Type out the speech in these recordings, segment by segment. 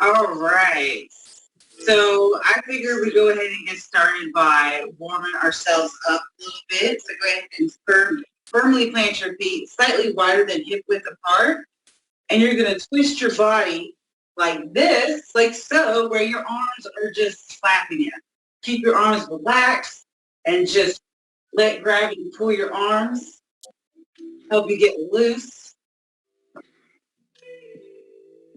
All right. So I figure we go ahead and get started by warming ourselves up a little bit. So go ahead and firmly plant your feet slightly wider than hip width apart. And you're going to twist your body like this, like so, where your arms are just flapping you. Keep your arms relaxed and just let gravity pull your arms, help you get loose.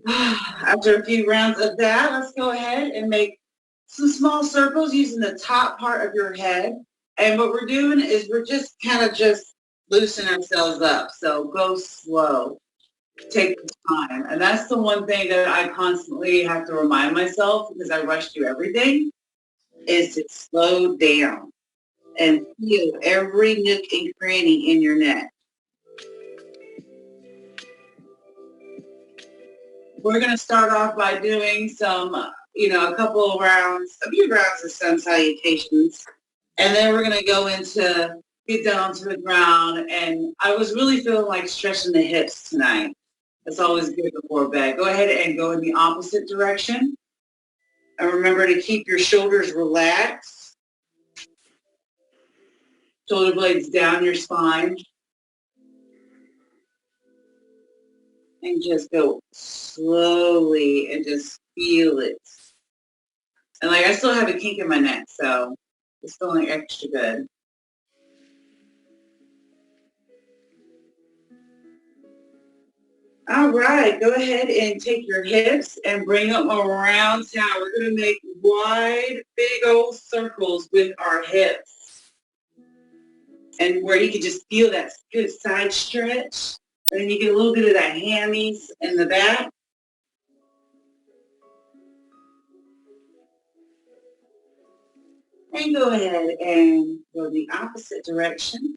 After a few rounds of that, let's go ahead and make some small circles using the top part of your head. And what we're doing is we're just kind of just loosening ourselves up. So go slow. Take the time. And that's the one thing that I constantly have to remind myself because I rush through everything is to slow down and feel every nook and cranny in your neck. We're going to start off by doing some, a few rounds of sun salutations. And then we're going to go into get down to the ground. And I was really feeling like stretching the hips tonight. That's always good before bed. Go ahead and go in the opposite direction. And remember to keep your shoulders relaxed. Shoulder blades down your spine. And just go slowly and just feel it. And I still have a kink in my neck, so it's feeling extra good. All right, go ahead and take your hips and bring them around town. We're going to make wide, big old circles with our hips. And where you can just feel that good side stretch. And then you get a little bit of that hammies in the back. And go ahead and go the opposite direction.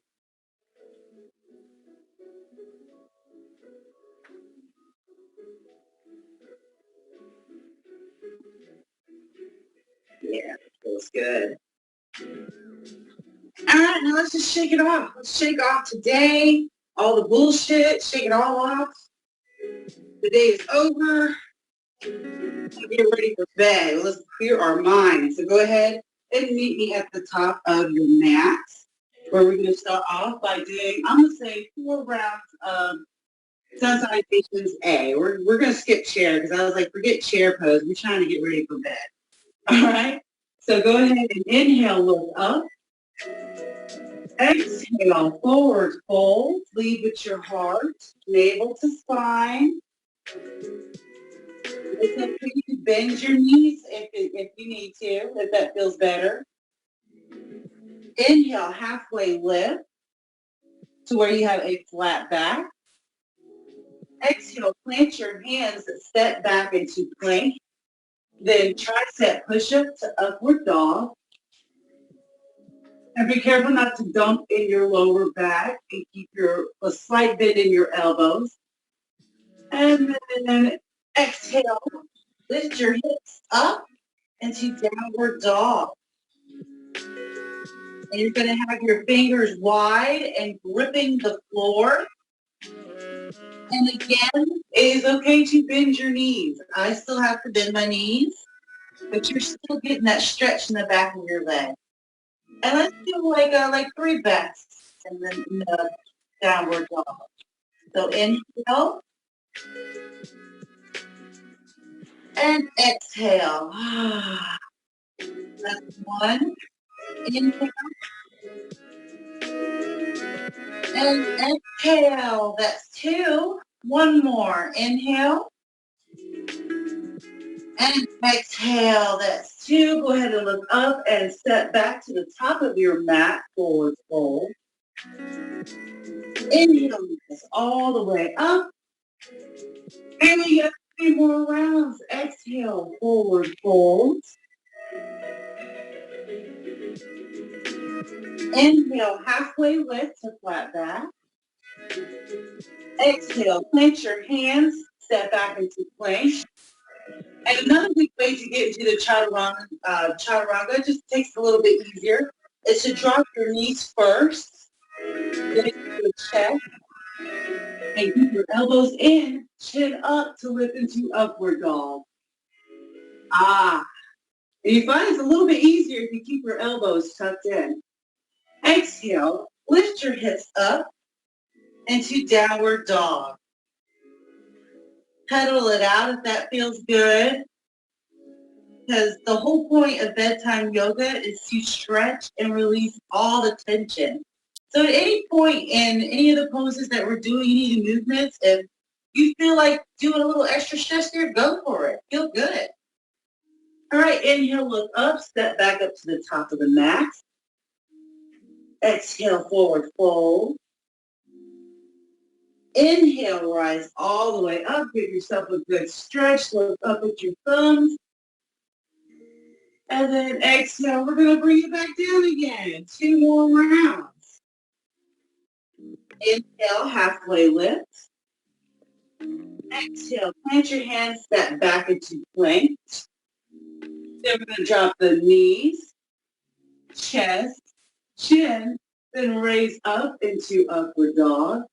Yeah, feels good. All right, now let's just shake it off. Let's shake off today. All the bullshit, shake it all off. The day is over. Get ready for bed. Let's clear our mind. So go ahead and meet me at the top of your mat, where we're going to start off by doing, I'm going to say 4 rounds of sun salutations A. We're going to skip chair because I was like, forget chair pose. We're trying to get ready for bed. All right? So go ahead and inhale, look up. Exhale, forward fold. Lead with your heart, navel to spine. It's okay to bend your knees if you need to, if that feels better. Inhale, halfway lift to where you have a flat back. Exhale, plant your hands that step back into plank. Then tricep push-up to upward dog. And be careful not to dump in your lower back and keep a slight bend in your elbows. And then exhale, lift your hips up into downward dog. And you're going to have your fingers wide and gripping the floor. And again, it is okay to bend your knees. I still have to bend my knees, but you're still getting that stretch in the back of your leg. And let's do like 3 breaths and then the downward dog. So inhale and exhale. That's 1. Inhale and exhale. That's 2. 1 more. Inhale and exhale. That's 2. Go ahead and look up and step back to the top of your mat. Forward fold. Inhale all the way up. And we get 3 more rounds. Exhale, forward fold. Inhale, halfway lift to flat back. Exhale, plant your hands, step back into plank. And another good way to get into the chaturanga, just takes a little bit easier, is to drop your knees first, then into the chest, and keep your elbows in, chin up to lift into upward dog. Ah. And you find it's a little bit easier if you keep your elbows tucked in. Exhale, lift your hips up into downward dog. Pedal it out if that feels good. Because the whole point of bedtime yoga is to stretch and release all the tension. So at any point in any of the poses that we're doing, any of the movements, if you feel like doing a little extra stretch there, go for it. Feel good. All right, inhale, look up, step back up to the top of the mat. Exhale, forward fold. Inhale, rise all the way up. Give yourself a good stretch. Look up at your thumbs. And then exhale, we're going to bring it back down again. 2 more rounds. Inhale, halfway lift. Exhale, plant your hands, step back into plank. Then we're going to drop the knees, chest, chin, then raise up into upward dog.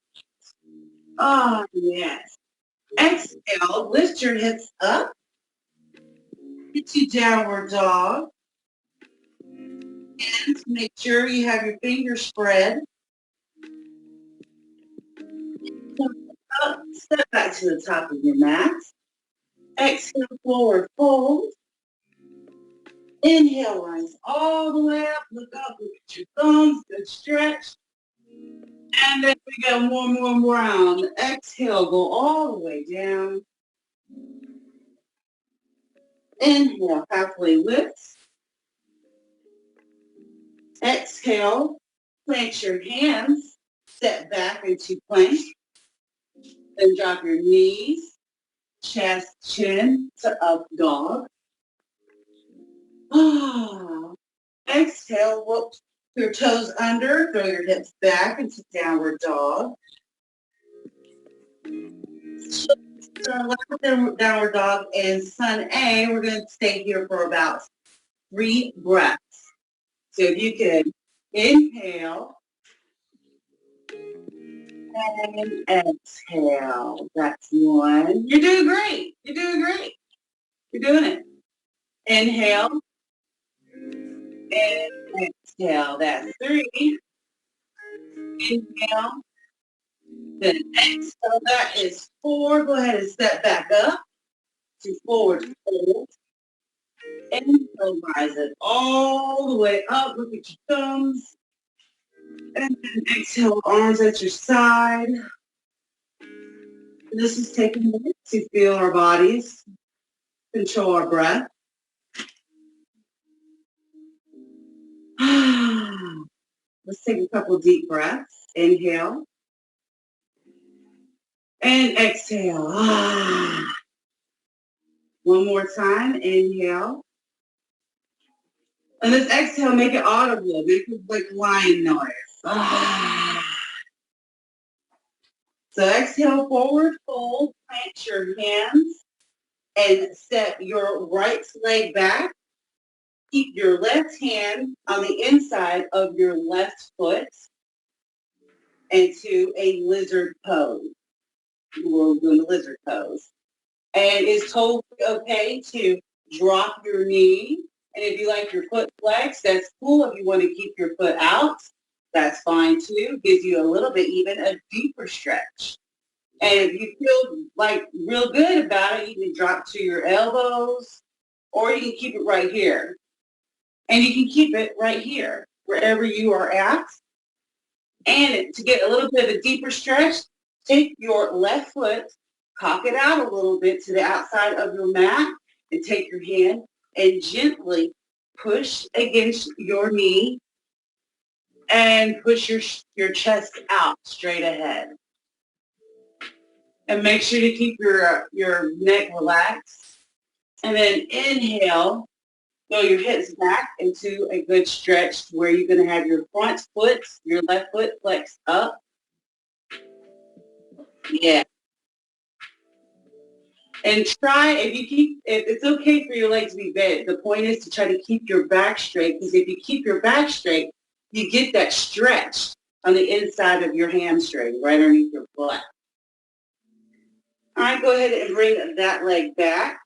Ah, yes. Exhale, lift your hips up into downward dog. And make sure you have your fingers spread. Up, step back to the top of your mat. Exhale, forward fold. Inhale, rise all the way up. Look up, look at your thumbs, good stretch. And then we got one more round. Exhale, go all the way down. Inhale, halfway lift. Exhale, plant your hands, step back into plank. Then drop your knees, chest, chin to up dog. Ah. Exhale, whoop your toes under, throw your hips back into downward dog. Downward dog and sun A, we're going to stay here for about 3 breaths. So if you can inhale and exhale. That's 1. You're doing great. You're doing great. You're doing it. Inhale and exhale. That's 3. Inhale. Then exhale. That is 4. Go ahead and step back up to forward fold. Inhale, rise it all the way up. Look at your thumbs. And then exhale, arms at your side. This is taking a minute to feel our bodies, control our breath. Let's take a couple deep breaths. Inhale. And exhale. One more time. Inhale. And this exhale, make it audible. Make it like lion noise. So exhale, forward fold. Plant your hands and step your right leg back. Keep your left hand on the inside of your left foot into a lizard pose. We're doing the lizard pose. And it's totally okay to drop your knee. And if you like your foot flexed, that's cool. If you want to keep your foot out, that's fine too. Gives you a little bit even a deeper stretch. And if you feel like real good about it, you can drop to your elbows or you can keep it right here. And you can keep it right here, wherever you are at. And to get a little bit of a deeper stretch, take your left foot, cock it out a little bit to the outside of your mat, and take your hand and gently push against your knee and push your chest out straight ahead. And make sure to keep your neck relaxed. And then inhale. Throw your hips back into a good stretch where you're going to have your front foot, your left foot flexed up. Yeah. And try, if it's okay for your legs to be bent, the point is to try to keep your back straight, because if you keep your back straight, you get that stretch on the inside of your hamstring, right underneath your butt. All right, go ahead and bring that leg back.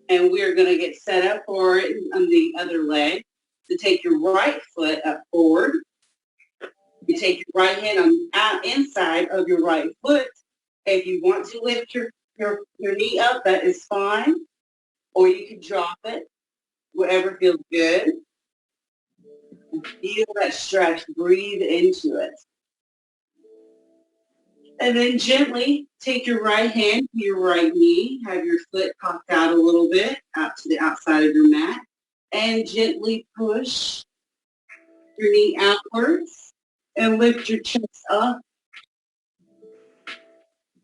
And we're going to get set up for it on the other leg. To take your right foot up forward. You take your right hand on inside of your right foot. If you want to lift your knee up, that is fine. Or you can drop it, whatever feels good. Feel that stretch. Breathe into it. And then gently take your right hand to your right knee. Have your foot cocked out a little bit out to the outside of your mat. And gently push your knee outwards and lift your chest up.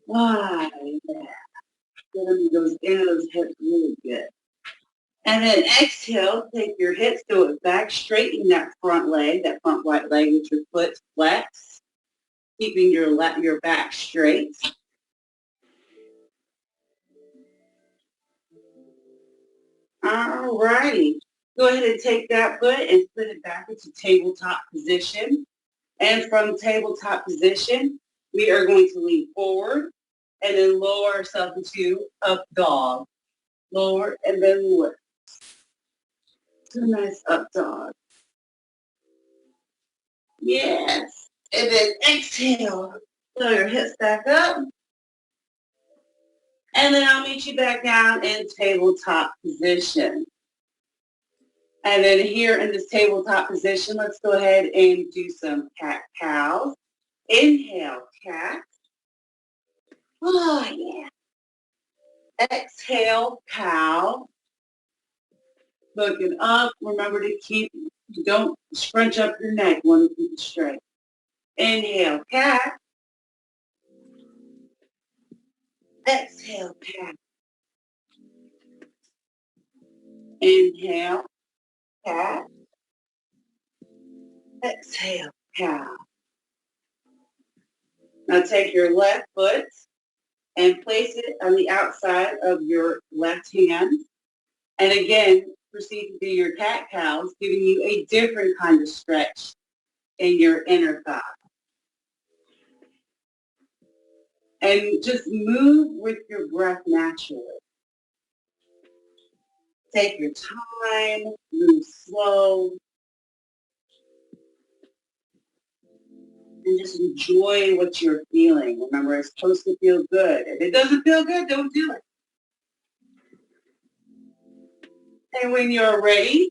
Wide. Yeah. Get those hips really good. And then exhale, take your hips, throw it back, straighten that front leg, that front right leg with your foot flexed, keeping your back straight. All righty. Go ahead and take that foot and put it back into tabletop position. And from tabletop position, we are going to lean forward and then lower ourselves into up dog. Lower and then lift. It's a nice up dog. Yes. And then exhale. Throw your hips back up. And then I'll meet you back down in tabletop position. And then here in this tabletop position, let's go ahead and do some cat-cows. Inhale, cat. Oh, yeah. Exhale, cow. Looking up. Remember to don't scrunch up your neck. Want to keep it straight. Inhale, cat. Exhale, cat. Inhale, cat. Exhale, cow. Now take your left foot and place it on the outside of your left hand. And again, proceed to do your cat-cows, giving you a different kind of stretch in your inner thigh. And just move with your breath naturally. Take your time, move slow, and just enjoy what you're feeling. Remember, it's supposed to feel good. If it doesn't feel good, don't do it. And when you're ready,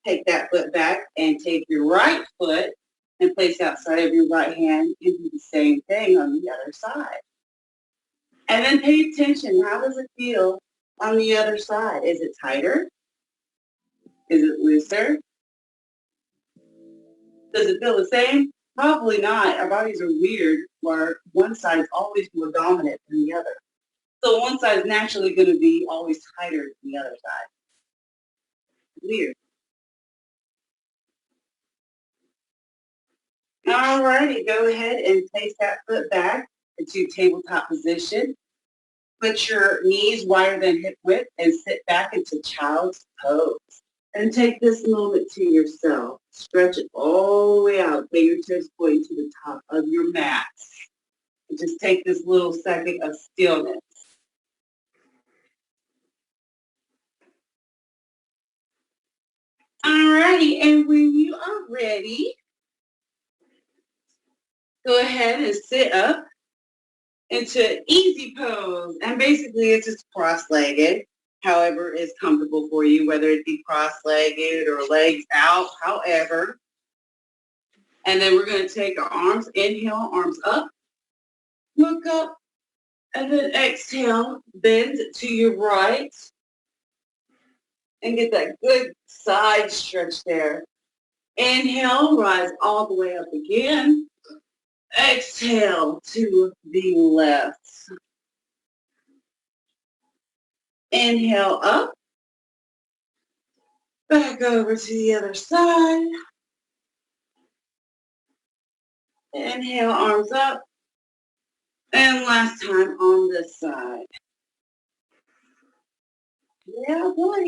take that foot back and take your right foot and place outside of your right hand and do the same thing on the other side. And then pay attention. How does it feel on the other side? Is it tighter? Is it looser? Does it feel the same? Probably not. Our bodies are weird where one side is always more dominant than the other. So one side is naturally going to be always tighter than the other side. Weird. All righty, go ahead and place that foot back into tabletop position. Put your knees wider than hip width and sit back into child's pose. And take this moment to yourself. Stretch it all the way out. Fingertips pointing to the top of your mat. And just take this little second of stillness. All righty, and when you are ready, go ahead and sit up into easy pose. And basically, it's just cross-legged. However is comfortable for you, whether it be cross-legged or legs out, however. And then we're going to take our arms, inhale, arms up, look up, and then exhale, bend to your right, and get that good side stretch there. Inhale, rise all the way up again. Exhale to the left. Inhale up. Back over to the other side. Inhale, arms up. And last time on this side. Yeah, boy.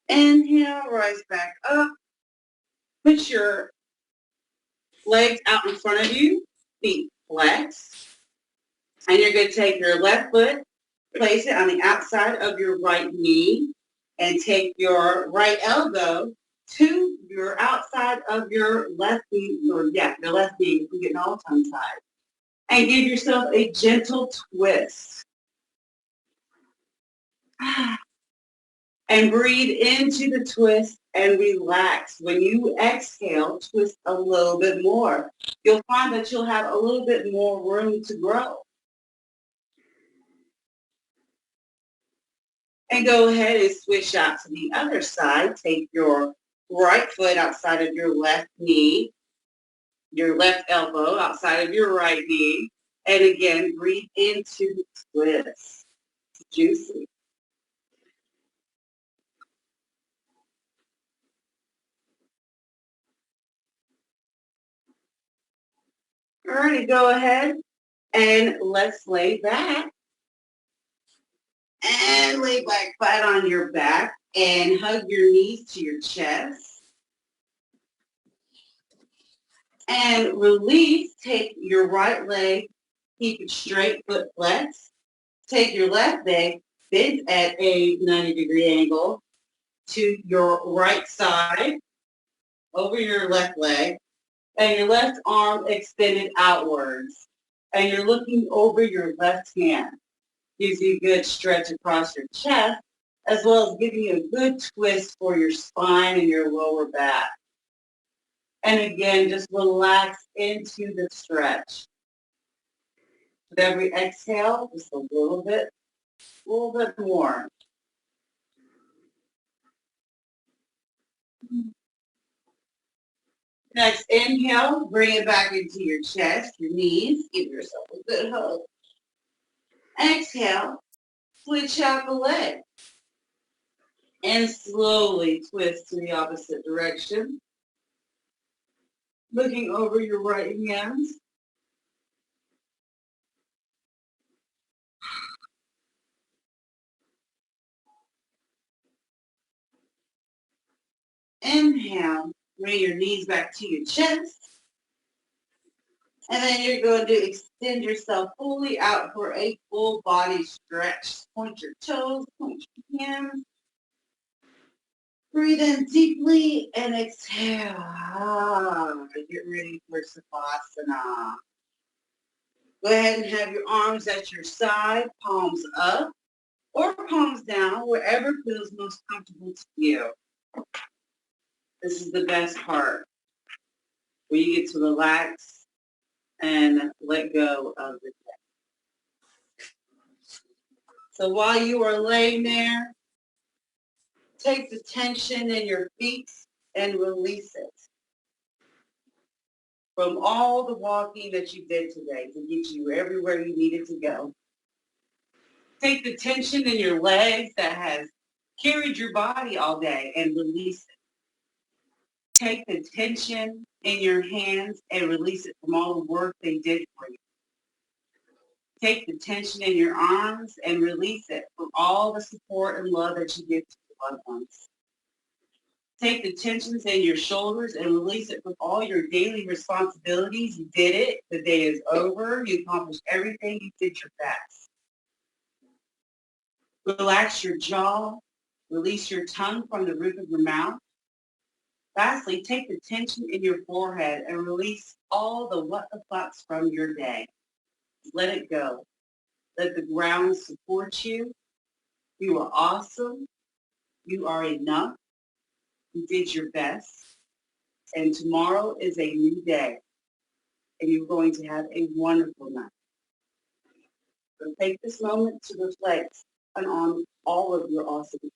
Inhale, rise back up. Put your legs out in front of you, feet flexed. And you're going to take your left foot Place it on the outside of your right knee and take your right elbow to your outside of your left knee, the left knee. We're getting all tongue-tied. And give yourself a gentle twist. And breathe into the twist and relax. When you exhale, twist a little bit more. You'll find that you'll have a little bit more room to grow. And go ahead and switch out to the other side. Take your right foot outside of your left knee, your left elbow outside of your right knee. And again, breathe into the twist. It's juicy. All right, go ahead and let's lay back. And lay back flat on your back and hug your knees to your chest. And release, take your right leg, keep it straight, foot flex. Take your left leg, bend at a 90-degree angle to your right side, over your left leg, and your left arm extended outwards. And you're looking over your left hand. Gives you a good stretch across your chest, as well as giving you a good twist for your spine and your lower back. And again, just relax into the stretch. With every exhale, just a little bit more. Next, inhale, bring it back into your chest, your knees. Give yourself a good hug. Exhale, switch out the leg. And slowly twist to the opposite direction. Looking over your right hand. Inhale, bring your knees back to your chest. And then you're going to extend yourself fully out for a full body stretch. Point your toes, point your hands. Breathe in deeply and exhale. Get ready for Savasana. Go ahead and have your arms at your side, palms up or palms down, wherever feels most comfortable to you. This is the best part, where you get to relax and let go of the day. So while you are laying there, take the tension in your feet and release it. From all the walking that you did today to get you everywhere you needed to go. Take the tension in your legs that has carried your body all day and release it. Take the tension in your hands and release it from all the work they did for you. Take the tension in your arms and release it from all the support and love that you give to your loved ones. Take the tensions in your shoulders and release it from all your daily responsibilities. You did it. The day is over. You accomplished everything. You did your best. Relax your jaw. Release your tongue from the roof of your mouth. Lastly, take the tension in your forehead and release all the what the fucks from your day. Let it go. Let the ground support you. You are awesome. You are enough. You did your best. And tomorrow is a new day. And you're going to have a wonderful night. So take this moment to reflect on all of your awesomeness.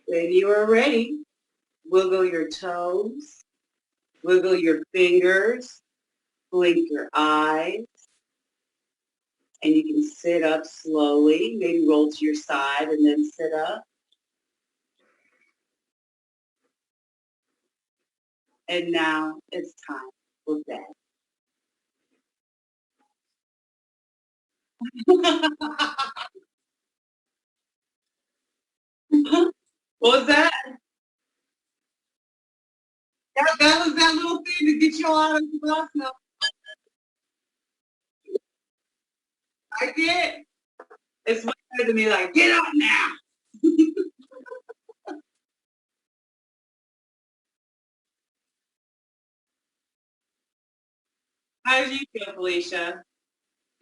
When you are ready, wiggle your toes, wiggle your fingers, blink your eyes, And you can sit up slowly, maybe roll to your side and then sit up. And now it's time for bed. What was that? That was that little thing to get you all out of the bus. No, I did. It's what said to me like, get up now. How did you feel, Felicia?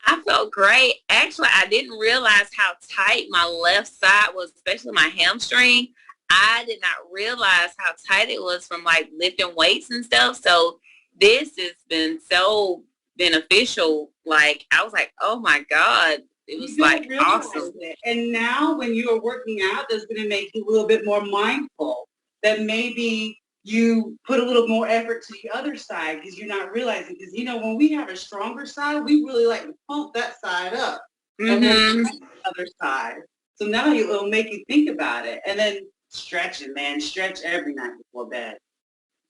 I felt great. Actually, I didn't realize how tight my left side was, especially my hamstring. I did not realize how tight it was from like lifting weights and stuff. So this has been so beneficial. Like I was like, oh my God. It You was don't like realize awesome. it. And now when you are working out, that's going to make you a little bit more mindful that maybe you put a little more effort to the other side because you're not realizing. Because, you know, when we have a stronger side, we really like to pump that side up and then Mm-hmm. the other side. So now it'll make you think about it. And then stretching, man. Stretch every night before bed.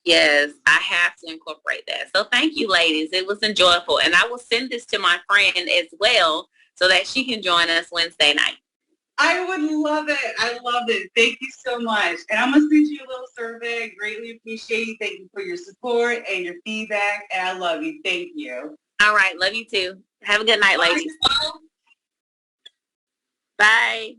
Yes, I have to incorporate that. So thank you, ladies. It was enjoyable. And I will send this to my friend as well so that she can join us Wednesday night. I would love it. I love it. Thank you so much. And I'm going to send you a little survey. I greatly appreciate you. Thank you for your support and your feedback. And I love you. Thank you. All right. Love you too. Have a good night, ladies. Bye.